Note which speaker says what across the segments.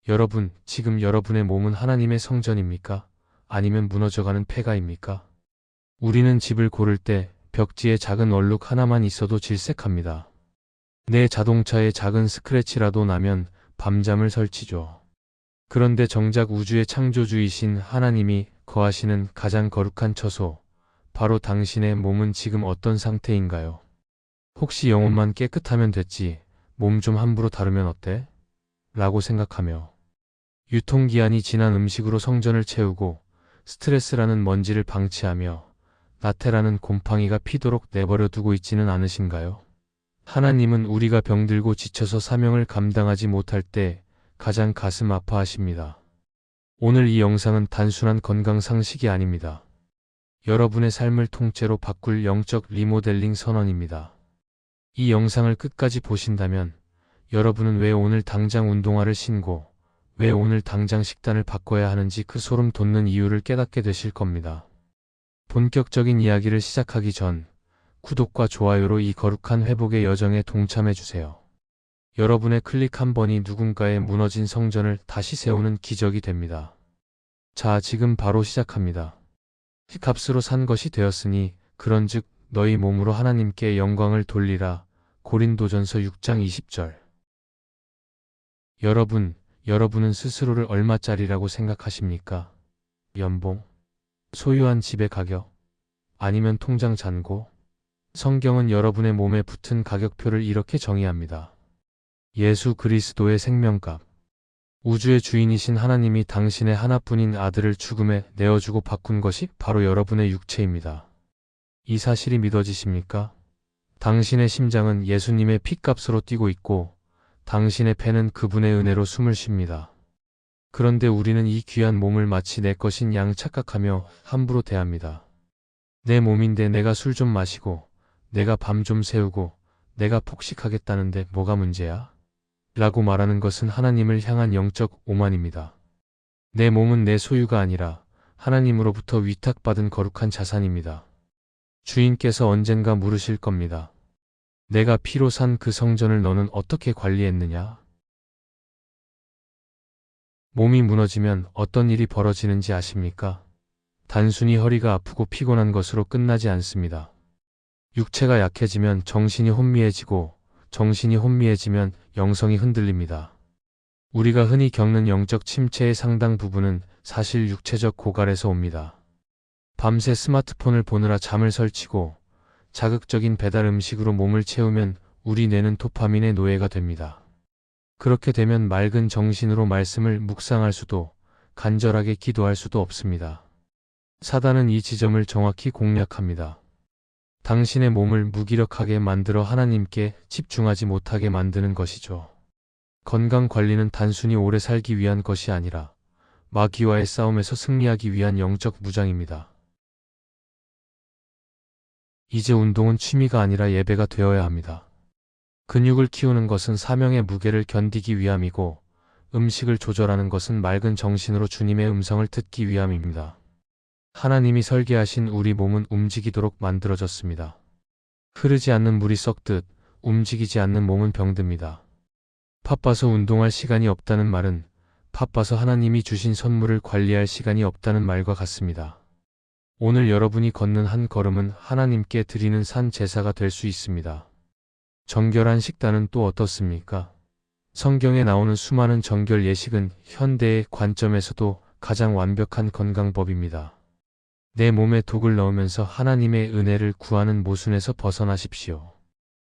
Speaker 1: 여러분, 지금 여러분의 몸은 하나님의 성전입니까? 아니면 무너져가는 폐가입니까? 우리는 집을 고를 때 벽지에 작은 얼룩 하나만 있어도 질색합니다. 내 자동차에 작은 스크래치라도 나면 밤잠을 설치죠. 그런데 정작 우주의 창조주이신 하나님이 거하시는 가장 거룩한 처소, 바로 당신의 몸은 지금 어떤 상태인가요? 혹시 영혼만 깨끗하면 됐지, 몸 좀 함부로 다루면 어때? 라고 생각하며 유통기한이 지난 음식으로 성전을 채우고 스트레스라는 먼지를 방치하며 나태라는 곰팡이가 피도록 내버려 두고 있지는 않으신가요? 하나님은 우리가 병들고 지쳐서 사명을 감당하지 못할 때 가장 가슴 아파하십니다. 오늘 이 영상은 단순한 건강 상식이 아닙니다. 여러분의 삶을 통째로 바꿀 영적 리모델링 선언입니다. 이 영상을 끝까지 보신다면 여러분은 왜 오늘 당장 운동화를 신고 왜 오늘 당장 식단을 바꿔야 하는지 그 소름 돋는 이유를 깨닫게 되실 겁니다. 본격적인 이야기를 시작하기 전 구독과 좋아요로 이 거룩한 회복의 여정에 동참해주세요. 여러분의 클릭 한 번이 누군가의 무너진 성전을 다시 세우는 기적이 됩니다. 자, 지금 바로 시작합니다. 값으로 산 것이 되었으니 그런즉 너희 몸으로 하나님께 영광을 돌리라. 고린도전서 6장 20절. 여러분은 스스로를 얼마짜리라고 생각하십니까? 연봉? 소유한 집의 가격? 아니면 통장 잔고? 성경은 여러분의 몸에 붙은 가격표를 이렇게 정의합니다. 예수 그리스도의 생명값. 우주의 주인이신 하나님이 당신의 하나뿐인 아들을 죽음에 내어주고 바꾼 것이 바로 여러분의 육체입니다. 이 사실이 믿어지십니까? 당신의 심장은 예수님의 피값으로 뛰고 있고 당신의 폐는 그분의 은혜로 숨을 쉽니다. 그런데 우리는 이 귀한 몸을 마치 내 것인 양 착각하며 함부로 대합니다. 내 몸인데 내가 술 좀 마시고 내가 밤 좀 새우고 내가 폭식하겠다는데 뭐가 문제야? 라고 말하는 것은 하나님을 향한 영적 오만입니다. 내 몸은 내 소유가 아니라 하나님으로부터 위탁받은 거룩한 자산입니다. 주인께서 언젠가 물으실 겁니다. 내가 피로 산 그 성전을 너는 어떻게 관리했느냐? 몸이 무너지면 어떤 일이 벌어지는지 아십니까? 단순히 허리가 아프고 피곤한 것으로 끝나지 않습니다. 육체가 약해지면 정신이 혼미해지고 정신이 혼미해지면 영성이 흔들립니다. 우리가 흔히 겪는 영적 침체의 상당 부분은 사실 육체적 고갈에서 옵니다. 밤새 스마트폰을 보느라 잠을 설치고 자극적인 배달 음식으로 몸을 채우면 우리 뇌는 도파민의 노예가 됩니다. 그렇게 되면 맑은 정신으로 말씀을 묵상할 수도 간절하게 기도할 수도 없습니다. 사단은 이 지점을 정확히 공략합니다. 당신의 몸을 무기력하게 만들어 하나님께 집중하지 못하게 만드는 것이죠. 건강 관리는 단순히 오래 살기 위한 것이 아니라 마귀와의 싸움에서 승리하기 위한 영적 무장입니다. 이제 운동은 취미가 아니라 예배가 되어야 합니다. 근육을 키우는 것은 사명의 무게를 견디기 위함이고 음식을 조절하는 것은 맑은 정신으로 주님의 음성을 듣기 위함입니다. 하나님이 설계하신 우리 몸은 움직이도록 만들어졌습니다. 흐르지 않는 물이 썩듯 움직이지 않는 몸은 병듭니다. 바빠서 운동할 시간이 없다는 말은 바빠서 하나님이 주신 선물을 관리할 시간이 없다는 말과 같습니다. 오늘 여러분이 걷는 한 걸음은 하나님께 드리는 산 제사가 될 수 있습니다. 정결한 식단은 또 어떻습니까? 성경에 나오는 수많은 정결 예식은 현대의 관점에서도 가장 완벽한 건강법입니다. 내 몸에 독을 넣으면서 하나님의 은혜를 구하는 모순에서 벗어나십시오.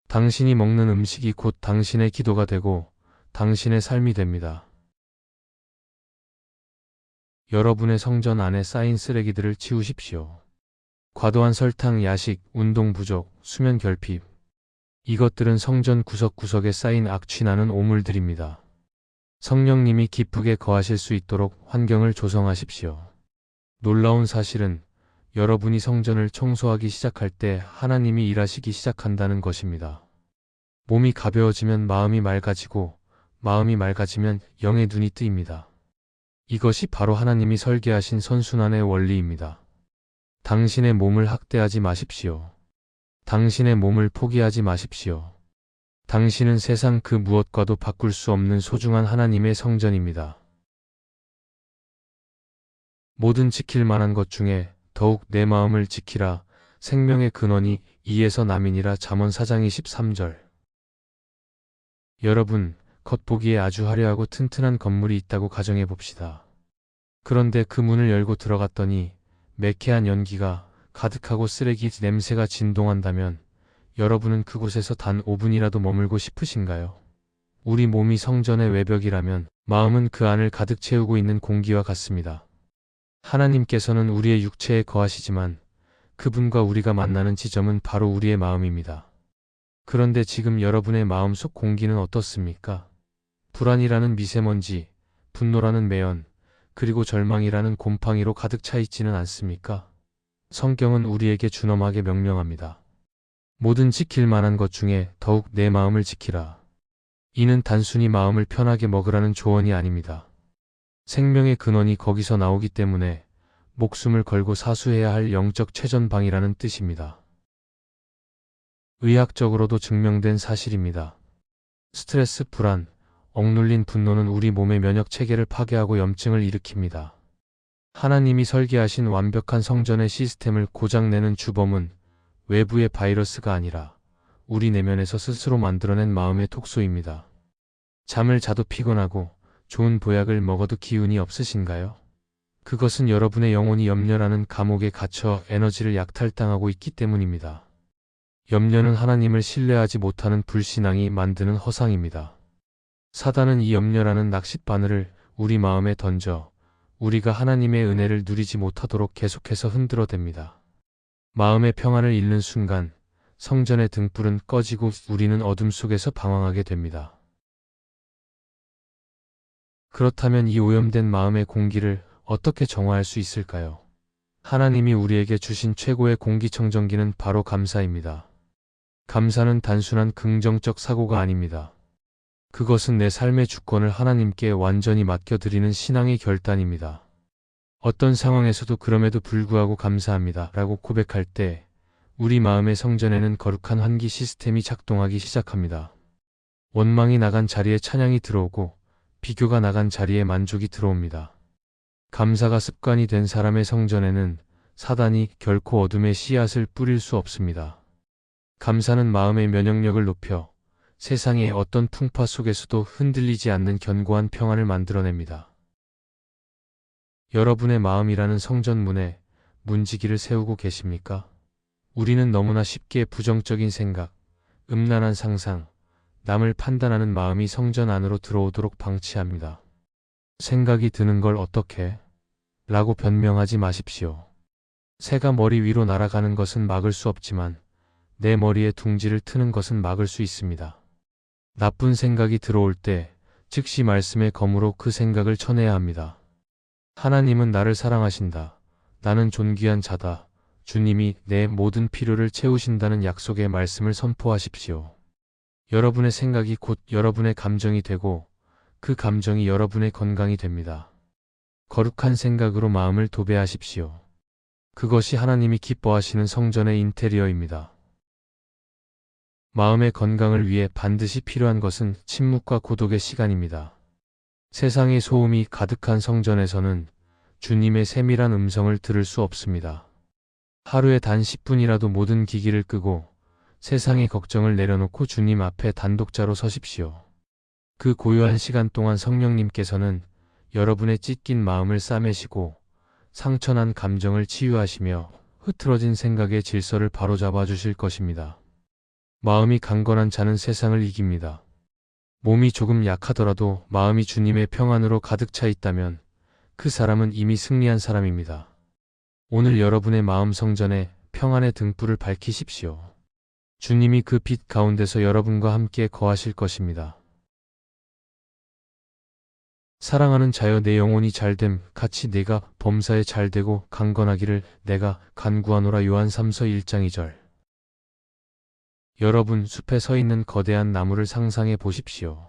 Speaker 1: 당신이 먹는 음식이 곧 당신의 기도가 되고 당신의 삶이 됩니다. 여러분의 성전 안에 쌓인 쓰레기들을 치우십시오. 과도한 설탕, 야식, 운동 부족, 수면 결핍. 이것들은 성전 구석구석에 쌓인 악취나는 오물들입니다. 성령님이 기쁘게 거하실 수 있도록 환경을 조성하십시오. 놀라운 사실은 여러분이 성전을 청소하기 시작할 때 하나님이 일하시기 시작한다는 것입니다. 몸이 가벼워지면 마음이 맑아지고 마음이 맑아지면 영의 눈이 뜨입니다. 이것이 바로 하나님이 설계하신 선순환의 원리입니다. 당신의 몸을 학대하지 마십시오. 당신의 몸을 포기하지 마십시오. 당신은 세상 그 무엇과도 바꿀 수 없는 소중한 하나님의 성전입니다. 모든 지킬 만한 것 중에 더욱 내 마음을 지키라. 생명의 근원이 이에서 남이니라. 잠언 4장 23절. 여러분, 겉보기에 아주 화려하고 튼튼한 건물이 있다고 가정해 봅시다. 그런데 그 문을 열고 들어갔더니 매캐한 연기가 가득하고 쓰레기 냄새가 진동한다면 여러분은 그곳에서 단 5분이라도 머물고 싶으신가요? 우리 몸이 성전의 외벽이라면 마음은 그 안을 가득 채우고 있는 공기와 같습니다. 하나님께서는 우리의 육체에 거하시지만 그분과 우리가 만나는 지점은 바로 우리의 마음입니다. 그런데 지금 여러분의 마음속 공기는 어떻습니까? 불안이라는 미세먼지, 분노라는 매연, 그리고 절망이라는 곰팡이로 가득 차 있지는 않습니까? 성경은 우리에게 준엄하게 명령합니다. 모든 지킬 만한 것 중에 더욱 내 마음을 지키라. 이는 단순히 마음을 편하게 먹으라는 조언이 아닙니다. 생명의 근원이 거기서 나오기 때문에 목숨을 걸고 사수해야 할 영적 최전방이라는 뜻입니다. 의학적으로도 증명된 사실입니다. 스트레스, 불안, 억눌린 분노는 우리 몸의 면역 체계를 파괴하고 염증을 일으킵니다. 하나님이 설계하신 완벽한 성전의 시스템을 고장내는 주범은 외부의 바이러스가 아니라 우리 내면에서 스스로 만들어낸 마음의 독소입니다. 잠을 자도 피곤하고 좋은 보약을 먹어도 기운이 없으신가요? 그것은 여러분의 영혼이 염려라는 감옥에 갇혀 에너지를 약탈당하고 있기 때문입니다. 염려는 하나님을 신뢰하지 못하는 불신앙이 만드는 허상입니다. 사단은 이 염려라는 낚싯바늘을 우리 마음에 던져 우리가 하나님의 은혜를 누리지 못하도록 계속해서 흔들어댑니다. 마음의 평안을 잃는 순간 성전의 등불은 꺼지고 우리는 어둠 속에서 방황하게 됩니다. 그렇다면 이 오염된 마음의 공기를 어떻게 정화할 수 있을까요? 하나님이 우리에게 주신 최고의 공기청정기는 바로 감사입니다. 감사는 단순한 긍정적 사고가 아닙니다. 그것은 내 삶의 주권을 하나님께 완전히 맡겨드리는 신앙의 결단입니다. 어떤 상황에서도 그럼에도 불구하고 감사합니다 라고 고백할 때 우리 마음의 성전에는 거룩한 환기 시스템이 작동하기 시작합니다. 원망이 나간 자리에 찬양이 들어오고 비교가 나간 자리에 만족이 들어옵니다. 감사가 습관이 된 사람의 성전에는 사단이 결코 어둠의 씨앗을 뿌릴 수 없습니다. 감사는 마음의 면역력을 높여 세상의 어떤 풍파 속에서도 흔들리지 않는 견고한 평안을 만들어냅니다. 여러분의 마음이라는 성전문에 문지기를 세우고 계십니까? 우리는 너무나 쉽게 부정적인 생각, 음란한 상상, 남을 판단하는 마음이 성전 안으로 들어오도록 방치합니다. 생각이 드는 걸 어떻게? 라고 변명하지 마십시오. 새가 머리 위로 날아가는 것은 막을 수 없지만 내 머리에 둥지를 트는 것은 막을 수 있습니다. 나쁜 생각이 들어올 때 즉시 말씀의 검으로 그 생각을 쳐내야 합니다. 하나님은 나를 사랑하신다. 나는 존귀한 자다. 주님이 내 모든 필요를 채우신다는 약속의 말씀을 선포하십시오. 여러분의 생각이 곧 여러분의 감정이 되고 그 감정이 여러분의 건강이 됩니다. 거룩한 생각으로 마음을 도배하십시오. 그것이 하나님이 기뻐하시는 성전의 인테리어입니다. 마음의 건강을 위해 반드시 필요한 것은 침묵과 고독의 시간입니다. 세상의 소음이 가득한 성전에서는 주님의 세밀한 음성을 들을 수 없습니다. 하루에 단 10분이라도 모든 기기를 끄고 세상의 걱정을 내려놓고 주님 앞에 단독자로 서십시오. 그 고요한 시간 동안 성령님께서는 여러분의 찢긴 마음을 싸매시고 상처난 감정을 치유하시며 흐트러진 생각의 질서를 바로잡아 주실 것입니다. 마음이 강건한 자는 세상을 이깁니다. 몸이 조금 약하더라도 마음이 주님의 평안으로 가득 차 있다면 그 사람은 이미 승리한 사람입니다. 오늘 여러분의 마음 성전에 평안의 등불을 밝히십시오. 주님이 그 빛 가운데서 여러분과 함께 거하실 것입니다. 사랑하는 자여, 내 영혼이 잘됨 같이 내가 범사에 잘되고 강건하기를 내가 간구하노라. 요한 3서 1장 2절. 여러분, 숲에 서 있는 거대한 나무를 상상해 보십시오.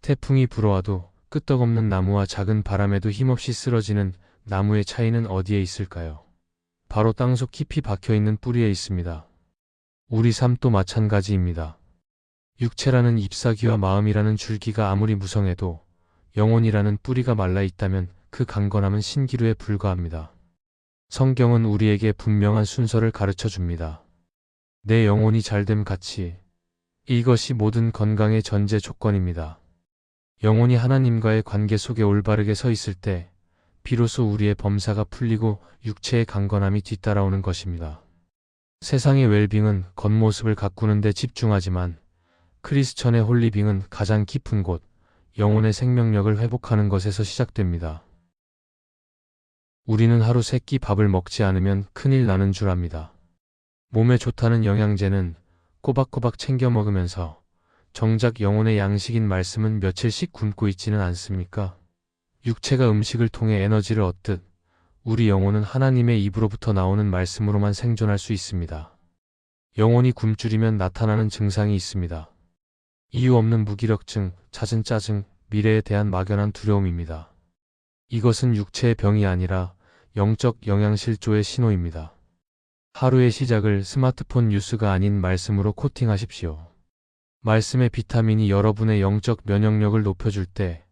Speaker 1: 태풍이 불어와도 끄떡없는 나무와 작은 바람에도 힘없이 쓰러지는 나무의 차이는 어디에 있을까요? 바로 땅속 깊이 박혀있는 뿌리에 있습니다. 우리 삶도 마찬가지입니다. 육체라는 잎사귀와 마음이라는 줄기가 아무리 무성해도 영혼이라는 뿌리가 말라 있다면 그 강건함은 신기루에 불과합니다. 성경은 우리에게 분명한 순서를 가르쳐 줍니다. 내 영혼이 잘됨 같이 이것이 모든 건강의 전제 조건입니다. 영혼이 하나님과의 관계 속에 올바르게 서 있을 때 비로소 우리의 범사가 풀리고 육체의 강건함이 뒤따라오는 것입니다. 세상의 웰빙은 겉모습을 가꾸는 데 집중하지만 크리스천의 홀리빙은 가장 깊은 곳, 영혼의 생명력을 회복하는 것에서 시작됩니다. 우리는 하루 3끼 밥을 먹지 않으면 큰일 나는 줄 압니다. 몸에 좋다는 영양제는 꼬박꼬박 챙겨 먹으면서 정작 영혼의 양식인 말씀은 며칠씩 굶고 있지는 않습니까? 육체가 음식을 통해 에너지를 얻듯 우리 영혼은 하나님의 입으로부터 나오는 말씀으로만 생존할 수 있습니다. 영혼이 굶주리면 나타나는 증상이 있습니다. 이유 없는 무기력증, 잦은 짜증, 미래에 대한 막연한 두려움입니다. 이것은 육체의 병이 아니라 영적 영양실조의 신호입니다. 하루의 시작을 스마트폰 뉴스가 아닌 말씀으로 코팅하십시오. 말씀의 비타민이 여러분의 영적 면역력을 높여줄 때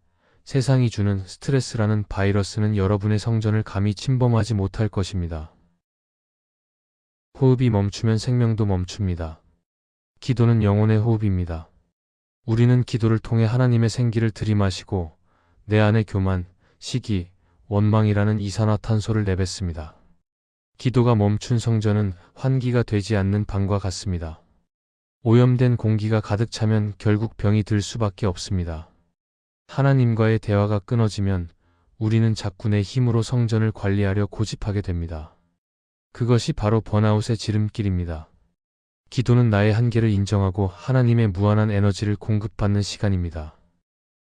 Speaker 1: 세상이 주는 스트레스라는 바이러스는 여러분의 성전을 감히 침범하지 못할 것입니다. 호흡이 멈추면 생명도 멈춥니다. 기도는 영혼의 호흡입니다. 우리는 기도를 통해 하나님의 생기를 들이마시고 내 안의 교만, 시기, 원망이라는 이산화탄소를 내뱉습니다. 기도가 멈춘 성전은 환기가 되지 않는 방과 같습니다. 오염된 공기가 가득 차면 결국 병이 들 수밖에 없습니다. 하나님과의 대화가 끊어지면 우리는 자꾸 내 힘으로 성전을 관리하려 고집하게 됩니다. 그것이 바로 번아웃의 지름길입니다. 기도는 나의 한계를 인정하고 하나님의 무한한 에너지를 공급받는 시간입니다.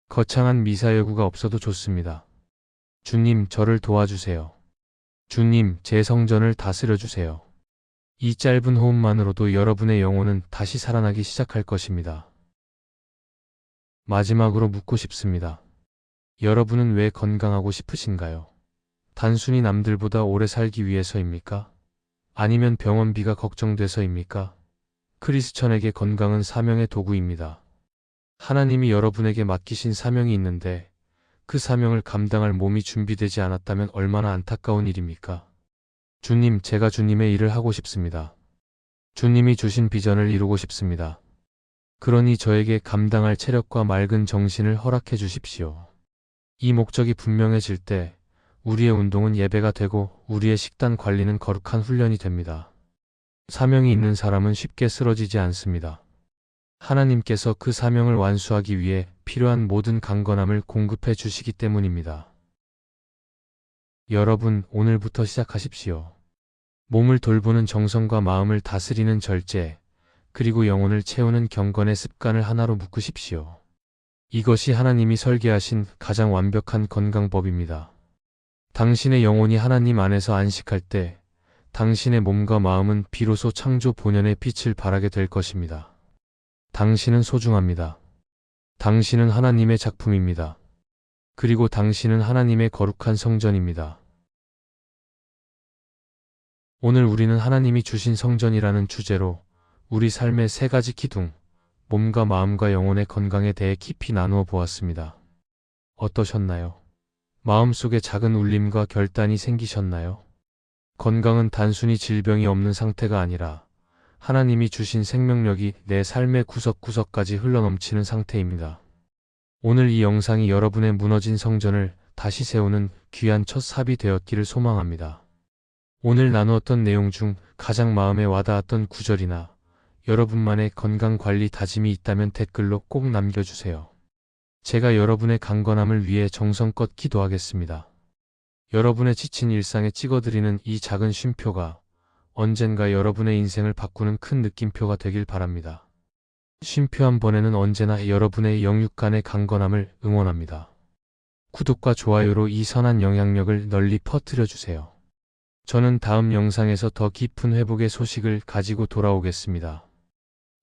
Speaker 1: 거창한 미사 여구가 없어도 좋습니다. 주님, 저를 도와주세요. 주님, 제 성전을 다스려 주세요. 이 짧은 호흡만으로도 여러분의 영혼은 다시 살아나기 시작할 것입니다. 마지막으로 묻고 싶습니다. 여러분은 왜 건강하고 싶으신가요? 단순히 남들보다 오래 살기 위해서입니까? 아니면 병원비가 걱정돼서입니까? 크리스천에게 건강은 사명의 도구입니다. 하나님이 여러분에게 맡기신 사명이 있는데 그 사명을 감당할 몸이 준비되지 않았다면 얼마나 안타까운 일입니까? 주님, 제가 주님의 일을 하고 싶습니다. 주님이 주신 비전을 이루고 싶습니다. 그러니 저에게 감당할 체력과 맑은 정신을 허락해 주십시오. 이 목적이 분명해질 때 우리의 운동은 예배가 되고 우리의 식단 관리는 거룩한 훈련이 됩니다. 사명이 있는 사람은 쉽게 쓰러지지 않습니다. 하나님께서 그 사명을 완수하기 위해 필요한 모든 강건함을 공급해 주시기 때문입니다. 여러분, 오늘부터 시작하십시오. 몸을 돌보는 정성과 마음을 다스리는 절제, 그리고 영혼을 채우는 경건의 습관을 하나로 묶으십시오. 이것이 하나님이 설계하신 가장 완벽한 건강법입니다. 당신의 영혼이 하나님 안에서 안식할 때 당신의 몸과 마음은 비로소 창조 본연의 빛을 발하게 될 것입니다. 당신은 소중합니다. 당신은 하나님의 작품입니다. 그리고 당신은 하나님의 거룩한 성전입니다. 오늘 우리는 하나님이 주신 성전이라는 주제로 우리 삶의 3가지 기둥, 몸과 마음과 영혼의 건강에 대해 깊이 나누어 보았습니다. 어떠셨나요? 마음속에 작은 울림과 결단이 생기셨나요? 건강은 단순히 질병이 없는 상태가 아니라 하나님이 주신 생명력이 내 삶의 구석구석까지 흘러넘치는 상태입니다. 오늘 이 영상이 여러분의 무너진 성전을 다시 세우는 귀한 첫 삽이 되었기를 소망합니다. 오늘 나누었던 내용 중 가장 마음에 와닿았던 구절이나 여러분만의 건강관리 다짐이 있다면 댓글로 꼭 남겨주세요. 제가 여러분의 강건함을 위해 정성껏 기도하겠습니다. 여러분의 지친 일상에 찍어드리는 이 작은 쉼표가 언젠가 여러분의 인생을 바꾸는 큰 느낌표가 되길 바랍니다. 쉼표 한 번에는 언제나 여러분의 영육간의 강건함을 응원합니다. 구독과 좋아요로 이 선한 영향력을 널리 퍼뜨려주세요. 저는 다음 영상에서 더 깊은 회복의 소식을 가지고 돌아오겠습니다.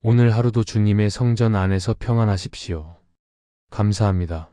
Speaker 1: 오늘 하루도 주님의 성전 안에서 평안하십시오. 감사합니다.